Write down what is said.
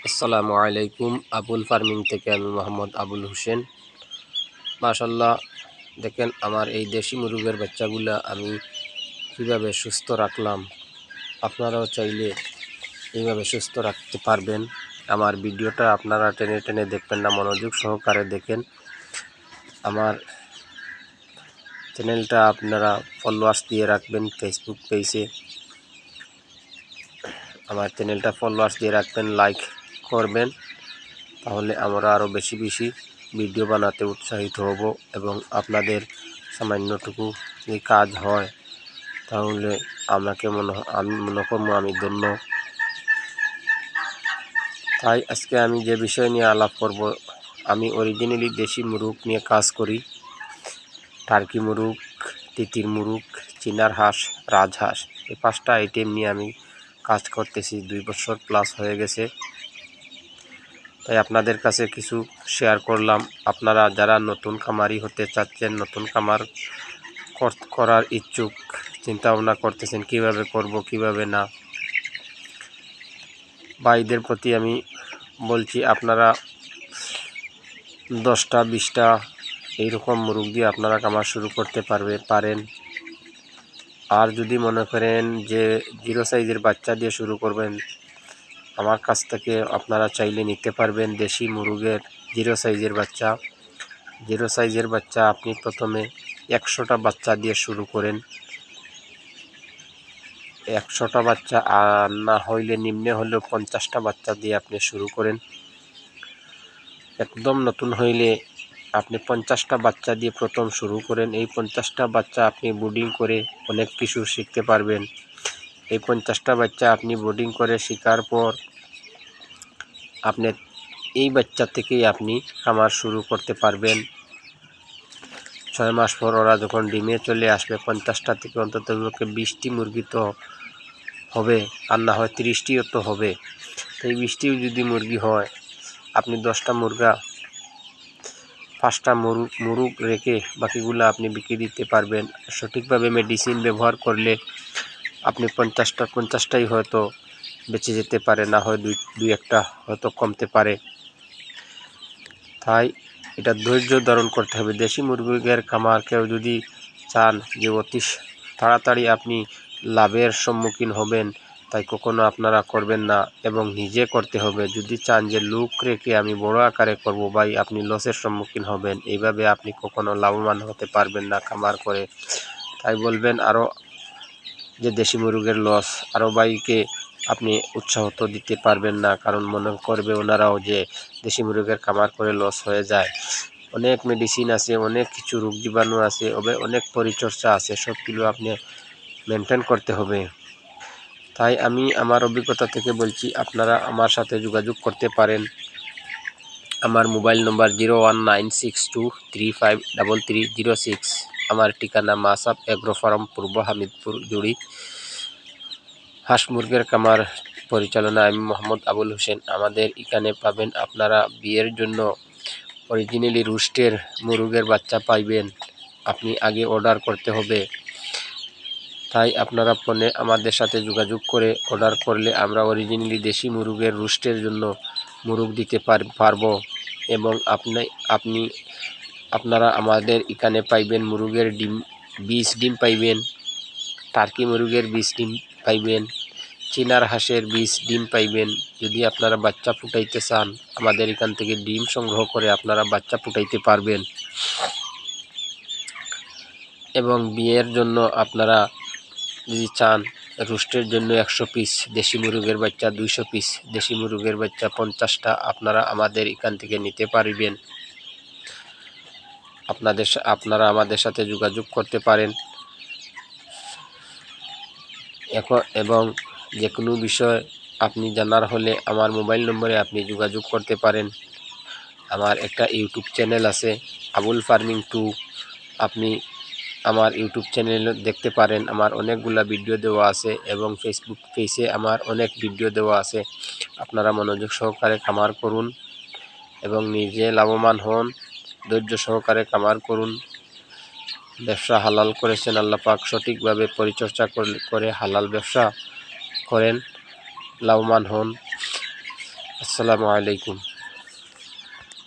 আসসালামু আলাইকুম। আবুল ফার্মিং থেকে আমি মোহাম্মদ আবুল হোসেন। মাশাল্লাহ, দেখেন আমার এই দেশি মুরগের বাচ্চাগুলা আমি কীভাবে সুস্থ রাখলাম। আপনারাও চাইলে এইভাবে সুস্থ রাখতে পারবেন। আমার ভিডিওটা আপনারা টেনে টেনে দেখবেন না, মনোযোগ সহকারে দেখেন। আমার চ্যানেলটা আপনারা ফলোয়ার্স দিয়ে রাখবেন। ফেসবুক পেজে আমার চ্যানেলটা ফলোয়ার্স দিয়ে রাখবেন, লাইক করবেন, তাহলে আমরা আরও বেশি বেশি ভিডিও বানাতে উৎসাহিত হব এবং আপনাদের সামান্যটুকু যদি কাজ হয় তাহলে আমি মনে করবো আমি ধন্য। তাই আজকে আমি যে বিষয় নিয়ে আলাপ করব, আমি অরিজিনালি দেশি মুরগ নিয়ে কাজ করি। টার্কি মুরগ, তিতির মুরগ, চীনার হাঁস, রাজহাঁস, এই 5টা আইটেম নিয়ে আমি কাজ করতেছি। 2 বছর প্লাস হয়ে গেছে। তাই আপনাদের কাছে কিছু শেয়ার করলাম। আপনারা যারা নতুন খামারি হতে চাচ্ছেন, নতুন খামার করার ইচ্ছুক, চিন্তা ভাবনা করতেছেন কিভাবে করব কিভাবে না, ভাইদের প্রতি আমি বলছি আপনারা 10টা 20টা এইরকম মুরগ দিয়ে আপনারা খামার শুরু করতে পারেন। আর যদি মনে করেন যে 0 সাইজের বাচ্চা দিয়ে শুরু করবেন, আমার কাছ থেকে আপনারা চাইলে নিতে পারবেন দেশি মুরগের 0 সাইজের বাচ্চা। 0 সাইজের বাচ্চা আপনি প্রথমে 100টা বাচ্চা দিয়ে শুরু করেন। 100টা বাচ্চা আর না হইলে নিম্নে হলেও 50টা বাচ্চা দিয়ে আপনি শুরু করেন। একদম নতুন হইলে আপনি 50টা বাচ্চা দিয়ে প্রথম শুরু করেন। এই 50টা বাচ্চা আপনি ব্রিডিং করে অনেক কিছু শিখতে পারবেন। এই 50টা বাচ্চা আপনি ব্রিডিং করে শেখার পর আপনি এই বাচ্চা থেকেই আপনি খামার শুরু করতে পারবেন। 6 মাস পর ওরা যখন ডিমে চলে আসবে, 50টা থেকে অন্তত 20টি মুরগি তো হবে, আর না হয় 30টিও তো হবে। তো এই 20টিও যদি মুরগি হয়, আপনি 10টা মুরগা 5টা মুরগ রেখে বাকিগুলো আপনি বিক্রি দিতে পারবেন। সঠিকভাবে মেডিসিন ব্যবহার করলে আপনি 50টাই হয়তো বেঁচে যেতে পারে, না হয় দুই একটা হয়তো কমতে পারে। তাই এটা ধৈর্য ধারণ করতে হবে। দেশি মুরগির খামার কেউ যদি চান যে অতি তাড়াতাড়ি আপনি লাভের সম্মুখীন হবেন, তাই কখনো আপনারা করবেন না এবং নিজে করতে হবে। যদি চান যে লোক রেখে আমি বড় আকারে করব, ভাই আপনি লসের সম্মুখীন হবেন। এইভাবে আপনি কখনো লাভবান হতে পারবেন না খামার করে। তাই বলবেন আরও যে দেশি মুরগের লস, আরও ভাইকে আপনি উৎসাহ তো দিতে পারবেন না, কারণ মনে করবে ওনারাও যে দেশি মুরগের খামার করে লস হয়ে যায়। অনেক মেডিসিন আছে, অনেক কিছু রোগ জীবাণু আছে, অনেক পরিচর্যা আছে, সবগুলো আপনি মেনটেন করতে হবে। তাই আমি আমার অভিজ্ঞতা থেকে বলছি, আপনারা আমার সাথে যোগাযোগ করতে পারেন। আমার মোবাইল নম্বর 01962353306। আমার ঠিকানা মাসাব এগ্রো ফার্ম, পূর্ব হামিদপুর, জুড়ি। হাঁস মুরগের খামার পরিচালনা আমি মোহাম্মদ আবুল হোসেন। আমাদের এখানে পাবেন আপনারা বিয়ের জন্য অরিজিনালি রুস্টের মুরগের বাচ্চা পাইবেন। আপনি আগে অর্ডার করতে হবে। তাই আপনারা ফোনে আমাদের সাথে যোগাযোগ করে অর্ডার করলে আমরা অরিজিনালি দেশি মুরগের রুস্টের জন্য মুরগ দিতে পারবো। এবং আপনারা আমাদের এখানে পাইবেন মুরগের ডিম, 20 ডিম পাইবেন, টার্কি মুরগের 20 ডিম পাইবেন, চীনার হাঁসের 20 ডিম পাইবেন। যদি আপনারা বাচ্চা ফুটাইতে চান, আমাদের এখান থেকে ডিম সংগ্রহ করে আপনারা বাচ্চা ফুটাইতে পারবেন। এবং বিয়ের জন্য আপনারা যদি চান, রোস্টের জন্য 100 পিস দেশি মুরগের বাচ্চা, 200 পিস দেশি মুরগের বাচ্চা, 50টা আপনারা আমাদের এখান থেকে নিতে পারবেন। আপনারা আমাদের সাথে যোগাযোগ করতে পারেন। এবং যে কোনো বিষয় আপনি জানার হলে আমার মোবাইল নম্বরে আপনি যোগাযোগ করতে পারেন। আমার একটা ইউটিউব চ্যানেল আছে, আবুল ফার্মিং 2। আপনি আমার ইউটিউব চ্যানেল দেখতে পারেন। আমার অনেকগুলা ভিডিও দেওয়া আছে এবং ফেসবুক পেজে আমার অনেক ভিডিও দেওয়া আছে। আপনারা মনোযোগ সহকারে খামার করুন এবং নিজে লাভবান হন। ধৈর্য সহকারে খামার করুন। ব্যবসা হালাল করেছেন আল্লাহ পাক, সঠিকভাবে পরিচর্যা করে হালাল ব্যবসা করেন, লাভবান হন। আসসালামু আলাইকুম।